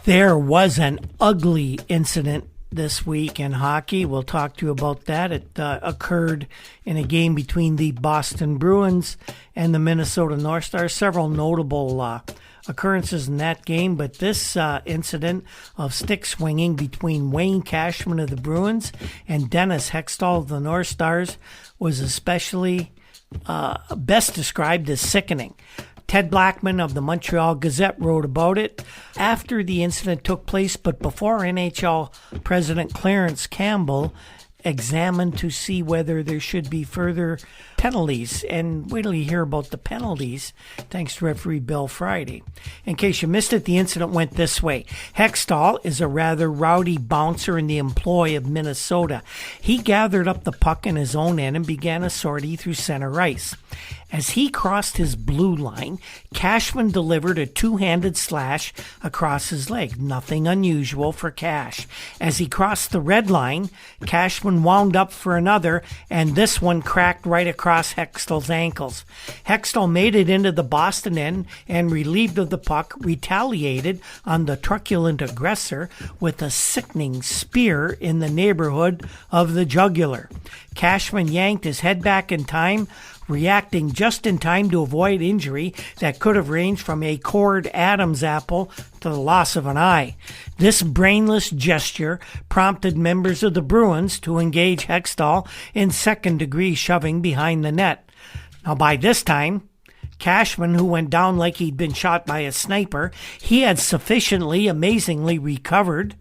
There was an ugly incident this week in hockey. We'll talk to you about that. It occurred in a game between the Boston Bruins and the Minnesota North Stars. Several notable occurrences in that game, but this incident of stick swinging between Wayne Cashman of the Bruins and Dennis Hextall of the North Stars was especially best described as sickening. Ted Blackman of the Montreal Gazette wrote about it after the incident took place, but before NHL President Clarence Campbell examined to see whether there should be further penalties. And wait till you hear about the penalties, thanks to referee Bill Friday. In case you missed it, the incident went this way. Hextall is a rather rowdy bouncer in the employ of Minnesota. He gathered up the puck in his own end and began a sortie through center ice. As he crossed his blue line, Cashman delivered a two-handed slash across his leg. Nothing unusual for Cash. As he crossed the red line, Cashman wound up for another, and this one cracked right across Hextall's ankles. Hextall made it into the Boston end and, relieved of the puck, retaliated on the truculent aggressor with a sickening spear in the neighborhood of the jugular. Cashman yanked his head back in time, reacting just in time to avoid injury that could have ranged from a cord Adam's apple to the loss of an eye. This brainless gesture prompted members of the Bruins to engage Hextall in second-degree shoving behind the net. Now, by this time, Cashman, who went down like he'd been shot by a sniper, he had sufficiently, amazingly recovered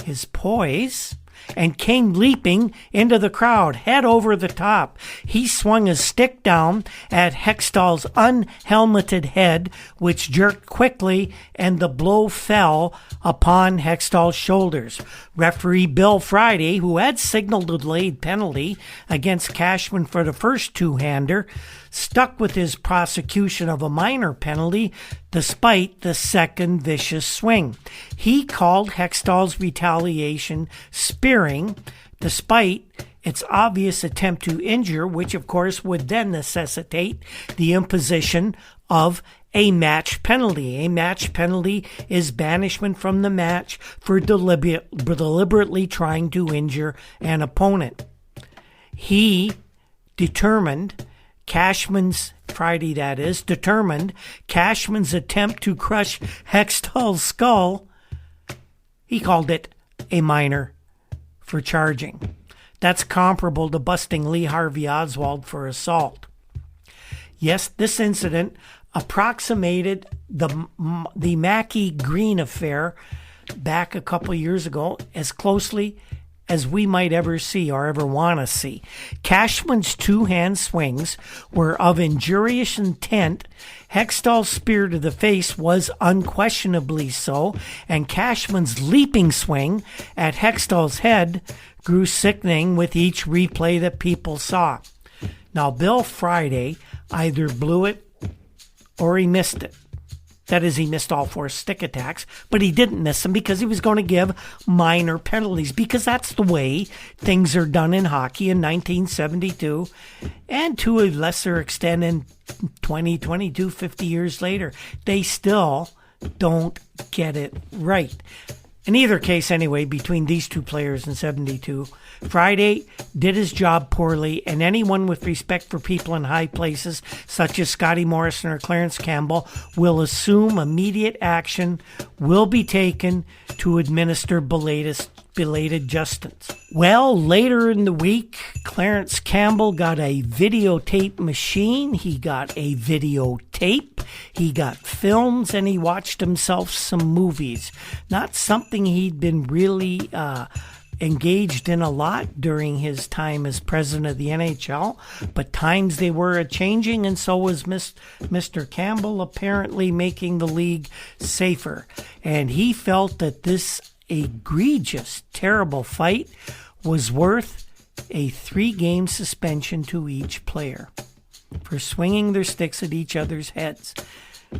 his poise and came leaping into the crowd, head over the top. He swung his stick down at Hextall's unhelmeted head, which jerked quickly, and the blow fell upon Hextall's shoulders. Referee Bill Friday, who had signaled a delayed penalty against Cashman for the first two-hander, stuck with his prosecution of a minor penalty despite the second vicious swing. He called Hextall's retaliation spearing, despite its obvious attempt to injure, which of course would then necessitate the imposition of a match penalty. A match penalty is banishment from the match for deliberately trying to injure an opponent. He determined Cashman's attempt to crush Hextall's skull. He called it a minor for charging. That's comparable to busting Lee Harvey Oswald for assault. Yes, this incident approximated the Mackey Green affair back a couple years ago as closely as we might ever see or ever want to see. Cashman's two-hand swings were of injurious intent. Hextall's spear to the face was unquestionably so, and Cashman's leaping swing at Hextall's head grew sickening with each replay that people saw. Now, Bill Friday either blew it or he missed it. That is, he missed all four stick attacks, but he didn't miss them because he was going to give minor penalties, because that's the way things are done in hockey in 1972, and to a lesser extent in 20, 22, 50 years later. They still don't get it right. In either case, anyway, between these two players in 72, Friday did his job poorly, and anyone with respect for people in high places, such as Scotty Morrison or Clarence Campbell, will assume immediate action will be taken to administer belated justice. Well, later in the week, Clarence Campbell got a videotape machine, he got a videotape, he got films, and he watched himself some movies. Not something he'd been really engaged in a lot during his time as president of the NHL, but times they were a-changing, and so was Mr. Campbell, apparently making the league safer. And he felt that this egregious, terrible fight was worth a 3-game suspension to each player for swinging their sticks at each other's heads.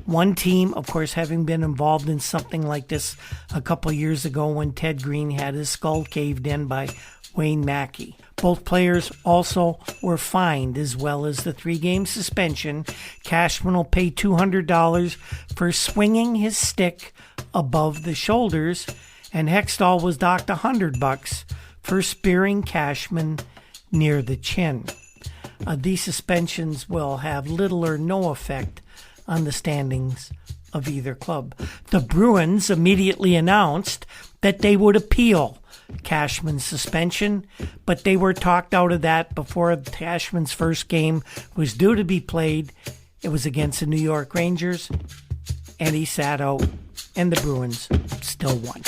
One team, of course, having been involved in something like this a couple years ago when Ted Green had his skull caved in by Wayne Mackey. Both players also were fined, as well as the 3-game suspension. Cashman will pay $200 for swinging his stick above the shoulders, and Hextall was docked $100 for spearing Cashman near the chin. These suspensions will have little or no effect on the standings of either club. The Bruins immediately announced that they would appeal Cashman's suspension, but they were talked out of that before Cashman's first game was due to be played. It was against the New York Rangers, and he sat out, and the Bruins still won.